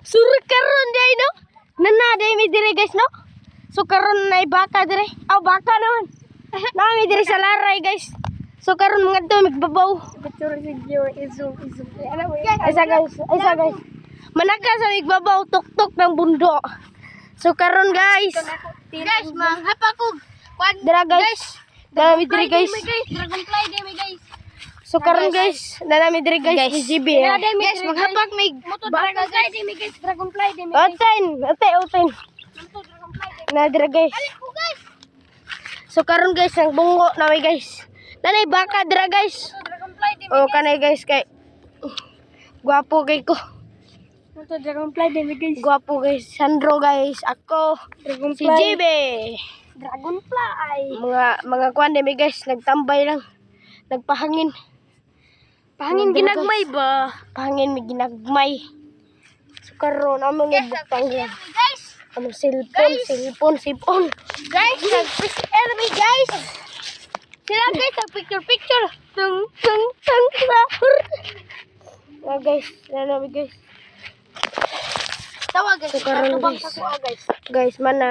Suri karon day no. Nanaday mi dire guys no. So karon na baka dire. Aw baka naman. Nami dire sa laray guys. So karon mga to migbabaw. Picture video izum. Ano mo? Isa guys. Manaka sa migbabaw tuktok ng bundo. So karon guys. Guys, manghapa ko. Dira guys. Nami dire guys. Dragonfly day mi guys. So karon guys, nami dire guys ni GB. Guys, maghapak may dragonfly day mi guys. Dragonfly day mi guys. Oten. Na dire guys. Guys, So karon guys, ang bungo nami guys. Nanay baka dira guys. dragonfly day. Oh kanay guys kay gwapo kay ko. Ito dragonfly day mi guys. Gwapo guys. Sandro guys. Ako si GB. Dragonfly. Mga kuan mi guys, nagtambay lang. Nagpahangin. Pahangin ginagmay ba? Pahangin mi ginagmay. So karon among ibutang yan. Guys, Among cellphone. guys, nag-picture me guys. Sila guys, nag-picture. Tung. Guys, nami guys. Tawa guys. So karon Ano bang guys. kakuha guys? Guys, mana